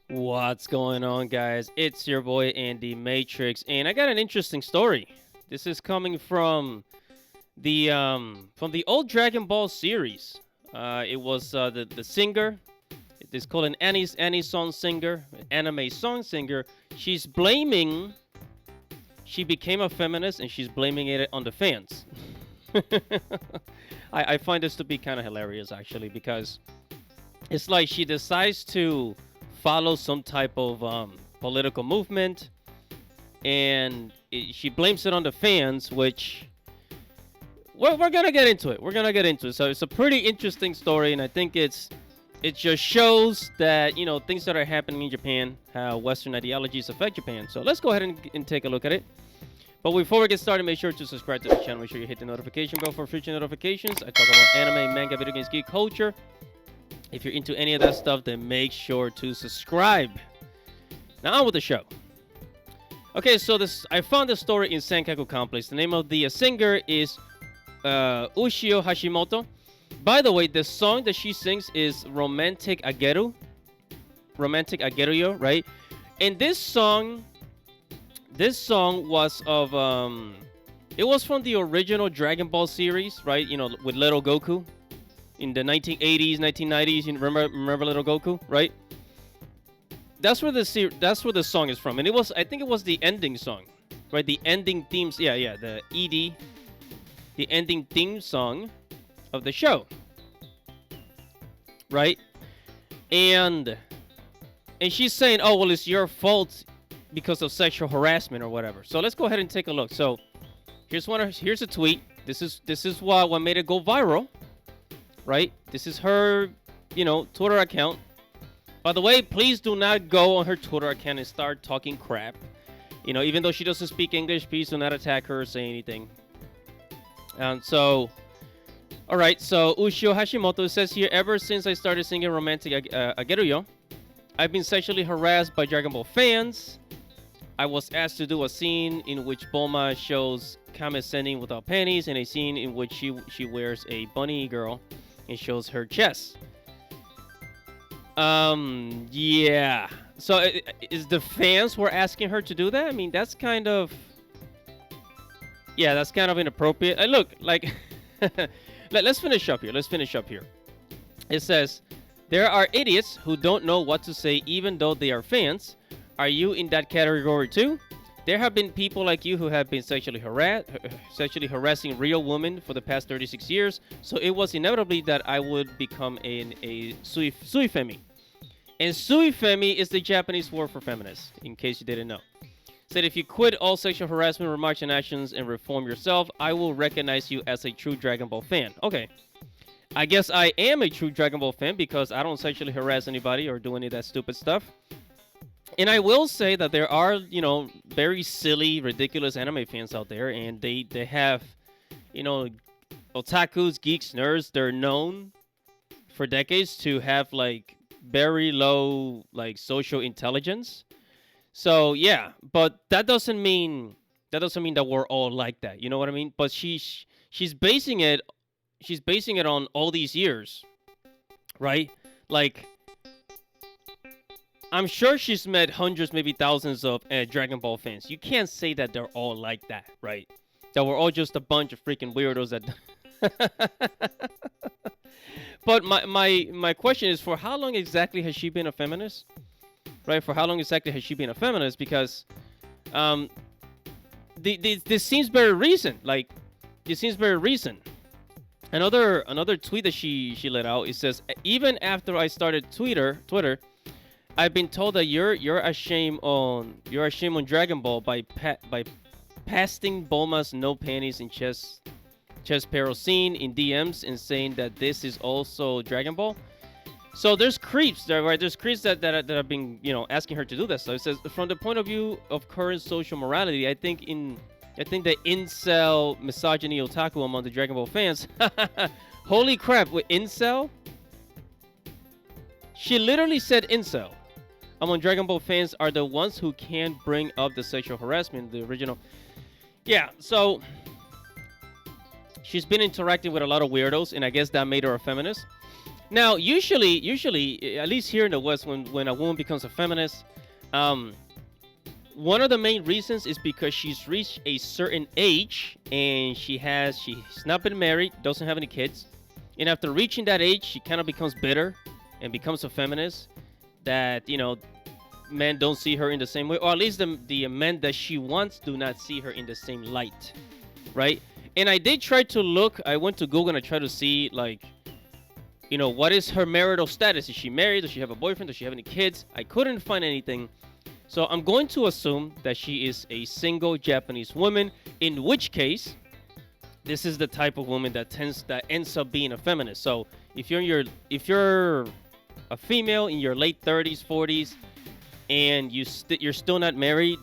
What's going on, guys? It's your boy Andy Matrix, and I got an interesting story. This is coming from the old Dragon Ball series. It was the singer. It's called an Annie song singer, anime song singer. She's blaming. She became a feminist, and she's blaming it on the fans. I find this to be kind of hilarious, actually, because it's like she decides to follow some type of political movement, and she blames it on the fans, which we're gonna get into it. We're gonna get into it. So it's a pretty interesting story, and I think it just shows that things that are happening in Japan, how Western ideologies affect Japan. So let's go ahead and take a look at it. But before we get started, make sure to subscribe to the channel. Make sure you hit the notification bell for future notifications. I talk about anime, manga, video games, geek culture. If you're into any of that stuff, then make sure to subscribe. Now on with the show. Okay, so I found this story in Senkaku Complex. The name of the singer is Ushio Hashimoto. By the way, the song that she sings is Romantic Ageru. Romantic Ageruyo, right? And this song was of it was from the original Dragon Ball series, right? With Little Goku in the 1980s, 1990s. You remember Little Goku, right? That's where the song is from, and I think it was the ending song, right? The ending themes, the ED, the ending theme song of the show, right? And she's saying, "Oh, well, it's your fault because of sexual harassment or whatever." So let's go ahead and take a look. So here's a tweet. This is what made it go viral, right? This is her, Twitter account. By the way, please do not go on her Twitter account and start talking crap. Even though she doesn't speak English, please do not attack her or say anything. And so, all right. So Ushio Hashimoto says here, ever since I started singing Romantic Ageruyo, I've been sexually harassed by Dragon Ball fans. I was asked to do a scene in which Bulma shows Kame Sennin without panties, and a scene in which she wears a bunny girl and shows her chest. Yeah. So is the fans were asking her to do that? I mean, that's kind of inappropriate. Look, like, let's finish up here. It says, there are idiots who don't know what to say even though they are fans. Are you in that category too? There have been people like you who have been sexually harassing real women for the past 36 years, so it was inevitably that I would become a suifemi. And suifemi is the Japanese word for feminist, in case you didn't know. Said, if you quit all sexual harassment remarks and actions and reform yourself, I will recognize you as a true Dragon Ball fan. Okay. I guess I am a true Dragon Ball fan because I don't sexually harass anybody or do any of that stupid stuff. And I will say that there are, very silly, ridiculous anime fans out there, and they have, otakus, geeks, nerds. They're known for decades to have like very low like social intelligence. So yeah, but that doesn't mean that we're all like that. You know what I mean? But she's basing it on all these years, right? Like, I'm sure she's met hundreds, maybe thousands of Dragon Ball fans. You can't say that they're all like that, right? That we're all just a bunch of freaking weirdos that. But my question is, for how long exactly has she been a feminist? Right? For how long exactly has she been a feminist? Because this seems very recent. Like, it seems very recent. Another tweet that she let out, it says, even after I started Twitter, I've been told that you're ashamed on Dragon Ball by pasting Bulma's no panties and chest peril scene in DMs and saying that this is also Dragon Ball. So there's creeps there, right? There's creeps that have been asking her to do this. So it says, from the point of view of current social morality, I think the incel misogyny otaku among the Dragon Ball fans. Holy crap! With incel, she literally said incel. Among Dragon Ball fans are the ones who can't bring up the sexual harassment, the original. Yeah, so she's been interacting with a lot of weirdos, and I guess that made her a feminist. Now, usually, at least here in the West, when a woman becomes a feminist, um, one of the main reasons is because she's reached a certain age and she's not been married, doesn't have any kids, and after reaching that age, she kind of becomes bitter and becomes a feminist. That men don't see her in the same way, or at least the men that she wants do not see her in the same light, right? And I did try to look. I went to Google and I tried to see like what is her marital status? Is she married? Does she have a boyfriend? Does she have any kids? I couldn't find anything. So I'm going to assume that she is a single Japanese woman, in which case this is the type of woman that ends up being a feminist. So if you're a female in your late 30s, 40s, and you're still not married,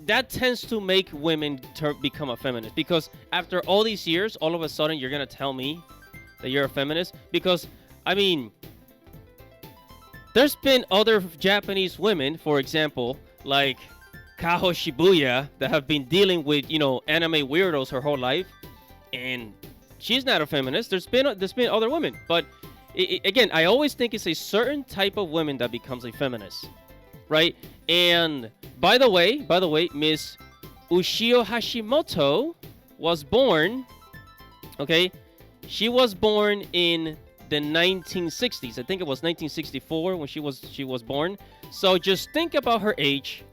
that tends to make women become a feminist. Because after all these years, all of a sudden you're gonna tell me that you're a feminist? Because I mean, there's been other Japanese women, for example, like Kaho Shibuya, that have been dealing with anime weirdos her whole life, and she's not a feminist. There's been other women, but again, I always think it's a certain type of woman that becomes a feminist, right? And by the way, Miss Ushio Hashimoto was born. Okay, she was born in the 1960s. I think it was 1964 when she was born. So just think about her age.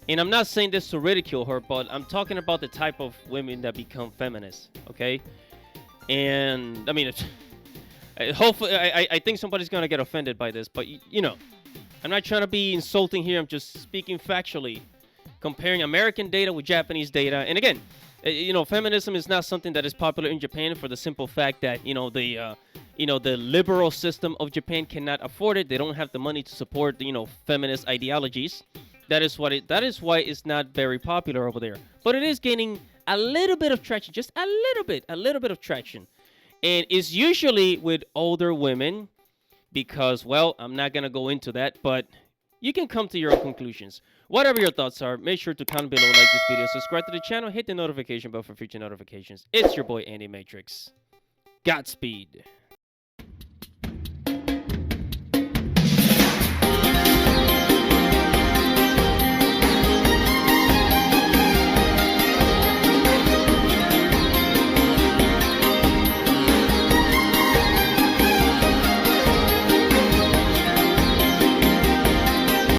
And I'm not saying this to ridicule her, but I'm talking about the type of women that become feminists. Okay, and I mean, hopefully, I think somebody's gonna get offended by this, but I'm not trying to be insulting here. I'm just speaking factually, comparing American data with Japanese data. And again, feminism is not something that is popular in Japan for the simple fact that the liberal system of Japan cannot afford it. They don't have the money to support feminist ideologies. That is why it's not very popular over there. But it is gaining a little bit of traction, just a little bit of traction, and it's usually with older women. Because, well, I'm not going to go into that, but you can come to your own conclusions. Whatever your thoughts are, make sure to comment below, like this video, subscribe to the channel, hit the notification bell for future notifications. It's your boy, Andy Matrix. Godspeed.